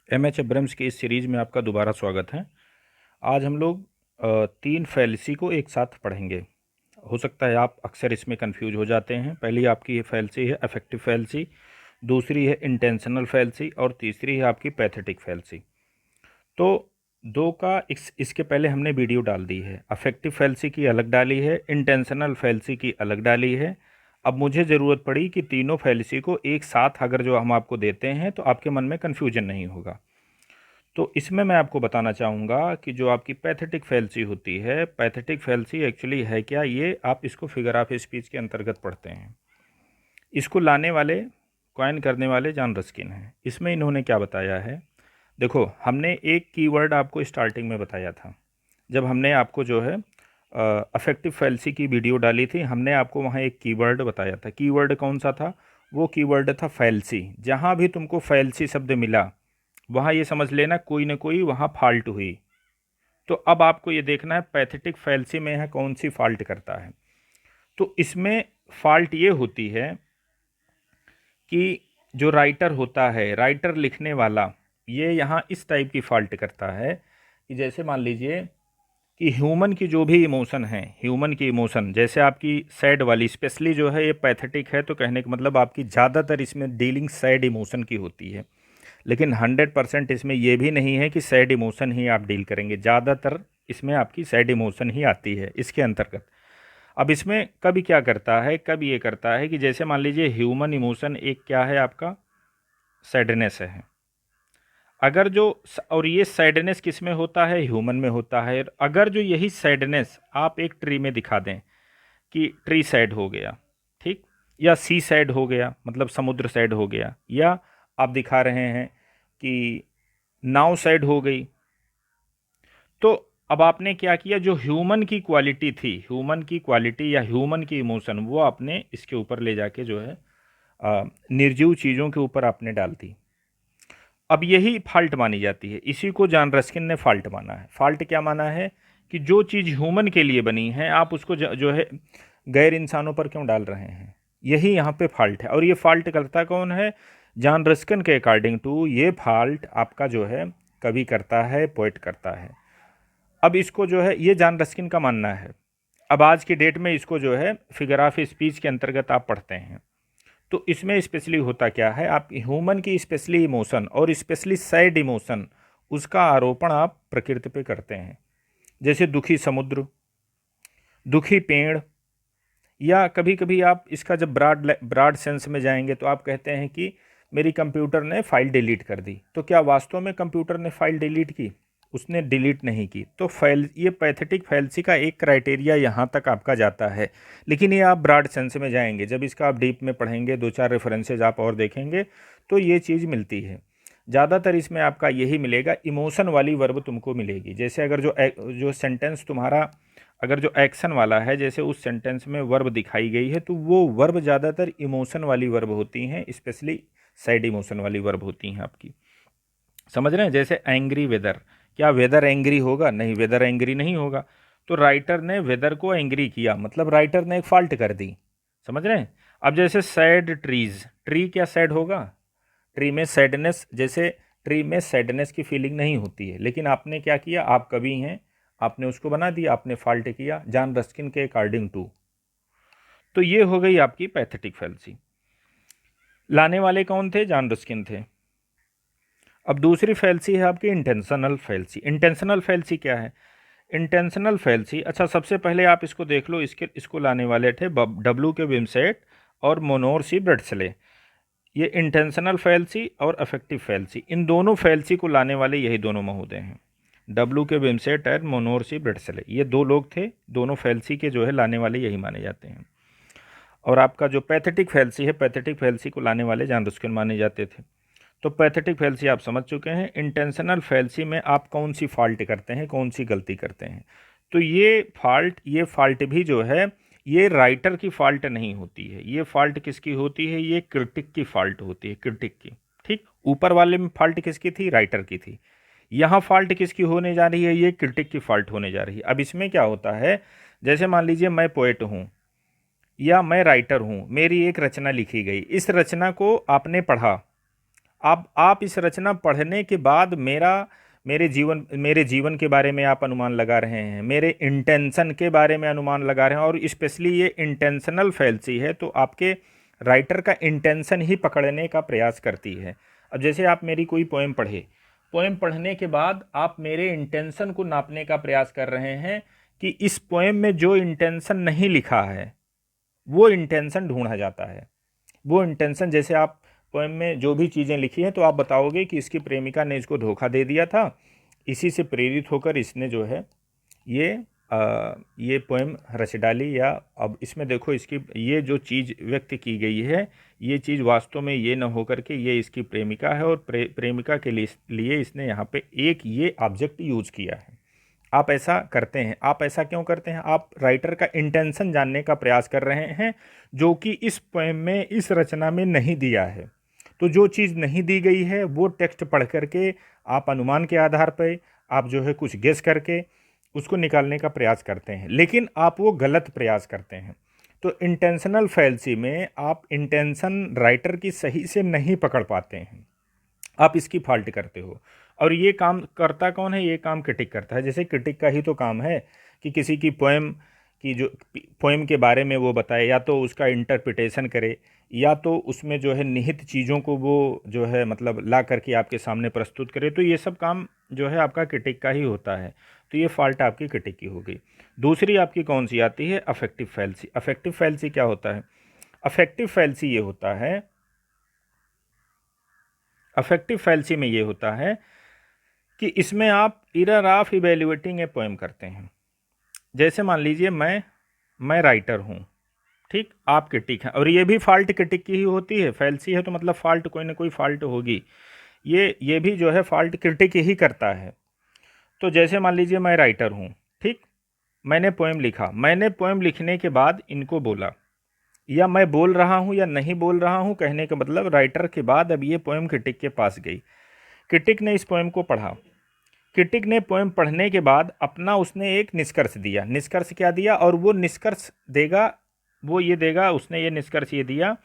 MH अब्रम्स की इस series में आपका दोबारा स्वागत है। आज हम लोग 3 फैलेसी को एक साथ पढ़ेंगे। हो सकता है आप अक्सर इसमें कंफ्यूज हो जाते हैं। पहली आपकी ये फैलेसी है अफेक्टिव फैलेसी, दूसरी है इंटेंशनल फैलेसी और तीसरी है आपकी पैथेटिक फैलेसी। तो दो का इसके पहले हमने वीडियो डाल दी है। अफेक्टिव फैलेसी की अलग डाली है, इंटेंशनल फैलेसी की अलग डाली है। अब मुझे ज़रूरत पड़ी कि तीनों फैलेसी को एक साथ अगर जो हम आपको देते हैं तो आपके मन में कन्फ्यूजन नहीं होगा। तो इसमें मैं आपको बताना चाहूँगा कि जो आपकी पैथेटिक फैलेसी होती है, पैथेटिक फैलेसी एक्चुअली है क्या, ये आप इसको फिगर ऑफ स्पीच के अंतर्गत पढ़ते हैं। इसको लाने वाले, कॉइन करने वाले जॉन रस्किन हैं। इसमें इन्होंने क्या बताया है, देखो हमने एक कीवर्ड आपको स्टार्टिंग में बताया था। जब हमने आपको जो है अफेक्टिव फैलेसी की वीडियो डाली थी, हमने आपको वहाँ एक कीवर्ड बताया था। कीवर्ड कौन सा था? वो कीवर्ड था फैलेसी। जहाँ भी तुमको फैलेसी शब्द मिला वहाँ ये समझ लेना कोई ना कोई वहाँ फॉल्ट हुई। तो अब आपको ये देखना है पैथेटिक फैलेसी में है कौन सी फॉल्ट करता है। तो इसमें फॉल्ट ये होती है कि जो राइटर होता है, राइटर लिखने वाला, ये यहाँ इस टाइप की फॉल्ट करता है कि जैसे मान लीजिए कि ह्यूमन की जो भी इमोशन है, ह्यूमन की इमोशन जैसे आपकी सैड वाली स्पेशली जो है ये पैथेटिक है, तो कहने का मतलब आपकी ज़्यादातर इसमें डीलिंग सैड इमोशन की होती है। लेकिन 100% इसमें यह भी नहीं है कि सैड इमोशन ही आप डील करेंगे, ज़्यादातर इसमें आपकी सैड इमोशन ही आती है इसके अंतर्गत। अब इसमें कभी क्या करता है, कब ये करता है कि जैसे मान लीजिए ह्यूमन इमोशन एक क्या है आपका, सैडनेस है। अगर जो और ये सैडनेस किस में होता है? ह्यूमन में होता है। अगर जो यही सैडनेस आप एक ट्री में दिखा दें कि ट्री सैड हो गया, ठीक, या सी सैड हो गया मतलब समुद्र सैड हो गया, या आप दिखा रहे हैं कि नाव साइड हो गई, तो अब आपने क्या किया, जो ह्यूमन की क्वालिटी थी, ह्यूमन की क्वालिटी या ह्यूमन की इमोशन, वो आपने इसके ऊपर ले जाके जो है निर्जीव चीज़ों के ऊपर आपने डाल दी। अब यही फॉल्ट मानी जाती है। इसी को जॉन रस्किन ने फॉल्ट माना है। फॉल्ट क्या माना है कि जो चीज़ ह्यूमन के लिए बनी है आप उसको जो है गैर इंसानों पर क्यों डाल रहे हैं, यही यहाँ पे फॉल्ट है। और ये फॉल्ट करता कौन है? जॉन रस्किन के अकॉर्डिंग टू ये फॉल्ट आपका जो है कवि करता है, पोएट करता है। अब इसको जो है ये जॉन रस्किन का मानना है। अब आज की डेट में इसको जो है फिगर ऑफ स्पीच के अंतर्गत आप पढ़ते हैं। तो इसमें स्पेशली होता क्या है, आप ह्यूमन की स्पेशली इमोशन और स्पेशली सैड इमोशन, उसका आरोपण आप प्रकृति पे करते हैं। जैसे दुखी समुद्र, दुखी पेड़, या कभी कभी आप इसका जब ब्रॉड सेंस में जाएंगे तो आप कहते हैं कि मेरी कंप्यूटर ने फाइल डिलीट कर दी। तो क्या वास्तव में कंप्यूटर ने फाइल डिलीट की? उसने डिलीट नहीं की। तो फैल ये पैथेटिक फैलेसी का एक क्राइटेरिया यहाँ तक आपका जाता है। लेकिन ये आप ब्रॉड सेंस में जाएंगे, जब इसका आप डीप में पढ़ेंगे, 2-4 रेफरेंसेज आप और देखेंगे तो ये चीज़ मिलती है। ज़्यादातर इसमें आपका यही मिलेगा, इमोशन वाली वर्ब तुमको मिलेगी। जैसे अगर जो सेंटेंस तुम्हारा अगर जो एक्शन वाला है, जैसे उस सेंटेंस में वर्ब दिखाई गई है, तो वो वर्ब ज़्यादातर इमोशन वाली वर्ब होती हैं, स्पेशली सैड इमोशन वाली वर्ब होती हैं आपकी। समझ रहे हैं? जैसे एंग्री वेदर, क्या वेदर एंग्री होगा? नहीं, वेदर एंग्री नहीं होगा। तो राइटर ने वेदर को एंग्री किया, मतलब राइटर ने एक फॉल्ट कर दी। समझ रहे हैं? अब जैसे सैड ट्रीज, ट्री क्या सैड होगा? ट्री में सैडनेस, जैसे ट्री में सैडनेस की फीलिंग नहीं होती है, लेकिन आपने क्या किया, आप कवि हैं, आपने उसको बना दिया, आपने फॉल्ट किया जॉन रस्किन के अकॉर्डिंग टू। तो ये हो गई आपकी पैथेटिक फैलेसी। लाने वाले कौन थे? जॉन रस्किन थे। अब दूसरी फैलेसी है आपकी इंटेंशनल फैलेसी। इंटेंशनल फैलेसी क्या है? इंटेंशनल फैलेसी, अच्छा सबसे पहले आप इसको देख लो। इसको लाने वाले थे डब्ल्यू के विमसेट और मोनोर ब्रड्सले। ये इंटेंशनल फैलेसी और अफेक्टिव फैलेसी, इन दोनों फैलेसी को लाने वाले यही दोनों महोदय हैं, डब्ल्यू के विमसेट और मोनोर ब्रड्सले। ये दो लोग थे, दोनों फैलेसी के जो है लाने वाले यही माने जाते हैं। और आपका जो पैथेटिक फैलेसी है, पैथेटिक फैलेसी को लाने वाले जॉन रस्किन माने जाते थे। तो पैथेटिक फैलेसी आप समझ चुके हैं। इंटेंशनल फैलेसी में आप कौन सी फॉल्ट करते हैं, कौन सी गलती करते हैं? तो ये फॉल्ट भी जो है ये राइटर की फॉल्ट नहीं होती है। ये फॉल्ट किसकी होती है? ये क्रिटिक की फॉल्ट होती है, क्रिटिक की। ठीक, ऊपर वाले में फॉल्ट किसकी थी? राइटर की थी। यहाँ फॉल्ट किसकी होने जा रही है? ये क्रिटिक की फॉल्ट होने जा रही है। अब इसमें क्या होता है, जैसे मान लीजिए मैं पोएट हूँ या मैं राइटर हूँ, मेरी एक रचना लिखी गई, इस रचना को आपने पढ़ा, आप इस रचना पढ़ने के बाद मेरे जीवन के बारे में आप अनुमान लगा रहे हैं, मेरे इंटेंशन के बारे में अनुमान लगा रहे हैं, और स्पेशली ये इंटेंशनल फैल्सी है, तो आपके राइटर का इंटेंशन ही पकड़ने का प्रयास करती है। अब जैसे आप मेरी कोई पोएम पढ़े, पोएम पढ़ने के बाद आप मेरे इंटेंशन को नापने का प्रयास कर रहे हैं कि इस पोएम में जो इंटेंशन नहीं लिखा है वो इंटेंशन ढूंढा जाता है। वो इंटेंशन, जैसे आप पोएम में जो भी चीज़ें लिखी हैं तो आप बताओगे कि इसकी प्रेमिका ने इसको धोखा दे दिया था, इसी से प्रेरित होकर इसने जो है ये ये पोएम रच डाली, या अब इसमें देखो इसकी ये जो चीज़ व्यक्त की गई है ये चीज़ वास्तव में ये न होकर के ये इसकी प्रेमिका है, और प्रेमिका के लिए इसने यहाँ पे एक ये ऑब्जेक्ट यूज किया है। आप ऐसा करते हैं। आप ऐसा क्यों करते हैं? आप राइटर का इंटेंशन जानने का प्रयास कर रहे हैं, जो कि इस पोएम में, इस रचना में नहीं दिया है। तो जो चीज़ नहीं दी गई है वो टेक्स्ट पढ़ करके आप अनुमान के आधार पर आप जो है कुछ गेस करके उसको निकालने का प्रयास करते हैं, लेकिन आप वो गलत प्रयास करते हैं। तो इंटेंशनल फैल्सी में आप इंटेंशन राइटर की सही से नहीं पकड़ पाते हैं, आप इसकी फॉल्ट करते हो। और ये काम करता कौन है? ये काम क्रिटिक करता है। जैसे क्रिटिक का ही तो काम है कि किसी की पोएम की जो पोएम के बारे में वो बताए, या तो उसका इंटरप्रिटेशन करे, या तो उसमें जो है निहित चीज़ों को वो जो है मतलब ला करके आपके सामने प्रस्तुत करे। तो ये सब काम जो है आपका क्रिटिक का ही होता है। तो ये फॉल्ट आपकी क्रिटिक की हो गई। दूसरी आपकी कौन सी आती है? अफेक्टिव फैल्सी। अफेक्टिव फैल्सी क्या होता है? अफेक्टिव फैल्सी ये होता है, अफेक्टिव फैल्सी में ये होता है कि इसमें आप error of evaluating a poem करते हैं। जैसे मान लीजिए मैं राइटर हूँ, ठीक, आप क्रिटिक हैं, और ये भी फॉल्ट क्रिटिक की ही होती है। फैल्सी है तो मतलब फॉल्ट, कोई ना कोई फॉल्ट होगी। ये भी जो है फॉल्ट क्रिटिक ही करता है। तो जैसे मान लीजिए मैं राइटर हूँ, ठीक, मैंने पोएम लिखा, मैंने पोएम लिखने के बाद इनको बोला, या मैं बोल रहा हूँ या नहीं बोल रहा हूँ, कहने का मतलब राइटर के बाद अब ये पोएम क्रिटिक के पास गई। क्रिटिक ने इस पोएम को पढ़ा। क्रिटिक ने पोएम पढ़ने के बाद अपना उसने एक निष्कर्ष दिया। निष्कर्ष क्या दिया? और वो निष्कर्ष देगा, वो ये देगा, उसने ये निष्कर्ष ये दिया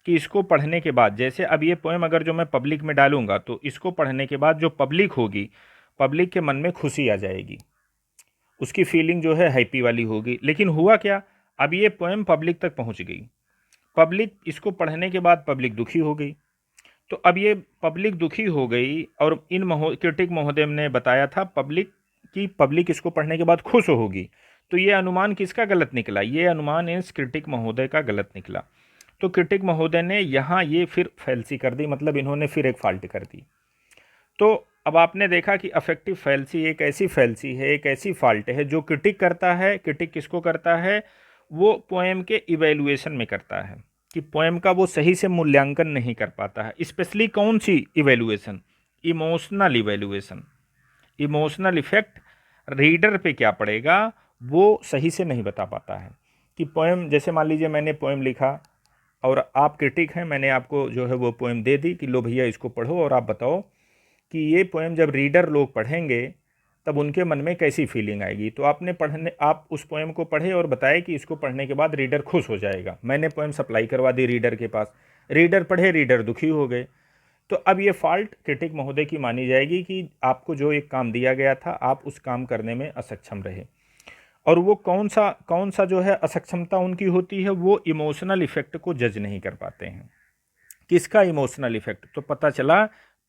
कि इसको पढ़ने के बाद, जैसे अब ये पोएम अगर जो मैं पब्लिक में डालूंगा तो इसको पढ़ने के बाद जो पब्लिक होगी, पब्लिक के मन में खुशी आ जाएगी, उसकी फीलिंग जो है हैप्पी वाली होगी। लेकिन हुआ क्या? अब ये पोएम पब्लिक तक पहुंच गई, पब्लिक इसको पढ़ने के बाद पब्लिक दुखी हो गई। तो अब ये पब्लिक दुखी हो गई, और इन क्रिटिक महोदय ने बताया था पब्लिक इसको पढ़ने के बाद खुश होगी। तो ये अनुमान किसका गलत निकला? ये अनुमान इस क्रिटिक महोदय का गलत निकला। तो क्रिटिक महोदय ने यहाँ ये फिर फैल्सी कर दी, मतलब इन्होंने फिर एक फॉल्ट कर दी। तो अब आपने देखा कि अफेक्टिव फैल्सी एक ऐसी फैल्सी है, एक ऐसी फॉल्ट है जो क्रिटिक करता है। क्रिटिक किसको करता है? वो पोएम के इवैल्यूएशन में करता है, कि पोएम का वो सही से मूल्यांकन नहीं कर पाता है। स्पेशली कौन सी evaluation? Emotional evaluation. Emotional effect reader पे क्या पड़ेगा वो सही से नहीं बता पाता है। कि पोएम, जैसे मान लीजिए मैंने पोएम लिखा और आप क्रिटिक हैं, मैंने आपको जो है वो पोएम दे दी कि लो भैया इसको पढ़ो, और आप बताओ कि ये पोएम जब रीडर लोग पढ़ेंगे तब उनके मन में कैसी फीलिंग आएगी। तो आप उस पोएम को पढ़े और बताए कि इसको पढ़ने के बाद रीडर खुश हो जाएगा। मैंने पोएम सप्लाई करवा दी रीडर के पास, रीडर पढ़े, रीडर दुखी हो गए। तो अब ये फॉल्ट क्रिटिक महोदय की मानी जाएगी कि आपको जो एक काम दिया गया था आप उस काम करने में असक्षम रहे। और वो कौन सा जो है असक्षमता उनकी होती है? वो इमोशनल इफेक्ट को जज नहीं कर पाते हैं। किसका इमोशनल इफेक्ट? तो पता चला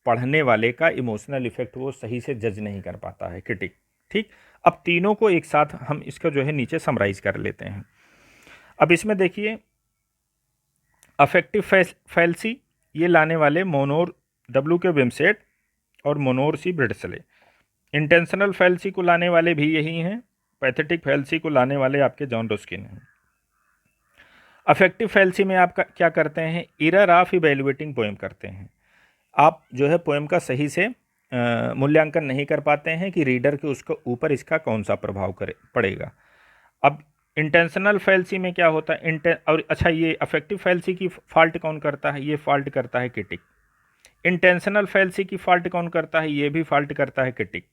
पढ़ने वाले का इमोशनल इफेक्ट वो सही से जज नहीं कर पाता है क्रिटिक। ठीक, अब तीनों को एक साथ हम इसका जो है नीचे समराइज कर लेते हैं। अब इसमें देखिए, अफेक्टिव फैल्सी ये लाने वाले मोनोर डब्ल्यू के विमसेट और मोनोर सी ब्रिडसले। इंटेंशनल फैल्सी को लाने वाले भी यही हैं। पैथेटिक फैल्सी को लाने वाले आपके जॉन रस्किन हैं। अफेक्टिव फैल्सी में आप क्या करते हैं? एरर ऑफ इवैल्यूएटिंग पोएम करते हैं। आप जो है पोएम का सही से मूल्यांकन नहीं कर पाते हैं कि रीडर के उसके ऊपर इसका कौन सा प्रभाव पड़ेगा। अब इंटेंशनल फैल्सी में क्या होता है? और अच्छा, ये अफेक्टिव फैल्सी की फॉल्ट कौन करता है? ये फॉल्ट करता है क्रिटिक। इंटेंशनल फैल्सी की फॉल्ट कौन करता है? ये भी फॉल्ट करता है क्रिटिक।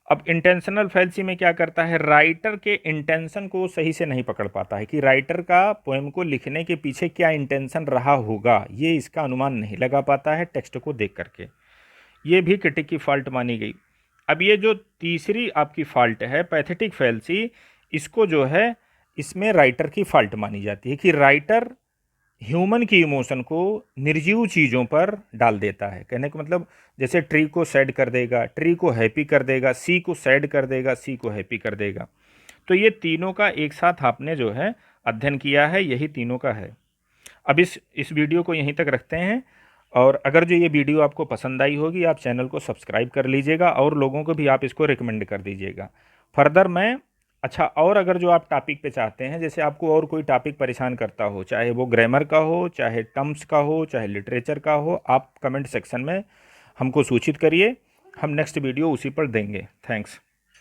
अब इंटेंशनल फैल्सी में क्या करता है, राइटर के इंटेंशन को सही से नहीं पकड़ पाता है कि राइटर का पोएम को लिखने के पीछे क्या इंटेंशन रहा होगा, ये इसका अनुमान नहीं लगा पाता है टेक्स्ट को देख करके। ये भी क्रिटिक की फॉल्ट मानी गई। अब ये जो तीसरी आपकी फॉल्ट है पैथेटिक फैल्सी, इसको जो है इसमें राइटर की फॉल्ट मानी जाती है कि राइटर ह्यूमन की इमोशन को निर्जीव चीज़ों पर डाल देता है। कहने का मतलब जैसे ट्री को सैड कर देगा, ट्री को हैप्पी कर देगा, सी को सैड कर देगा, सी को हैप्पी कर देगा। तो ये तीनों का एक साथ आपने जो है अध्ययन किया है, यही तीनों का है। अब इस वीडियो को यहीं तक रखते हैं, और अगर जो ये वीडियो आपको पसंद आई होगी आप चैनल को सब्सक्राइब कर लीजिएगा और लोगों को भी आप इसको रिकमेंड कर दीजिएगा। फर्दर मैं अच्छा, और अगर जो आप टॉपिक पे चाहते हैं, जैसे आपको और कोई टॉपिक परेशान करता हो, चाहे वो ग्रामर का हो, चाहे टर्म्स का हो, चाहे लिटरेचर का हो, आप कमेंट सेक्शन में हमको सूचित करिए, हम नेक्स्ट वीडियो उसी पर देंगे। थैंक्स।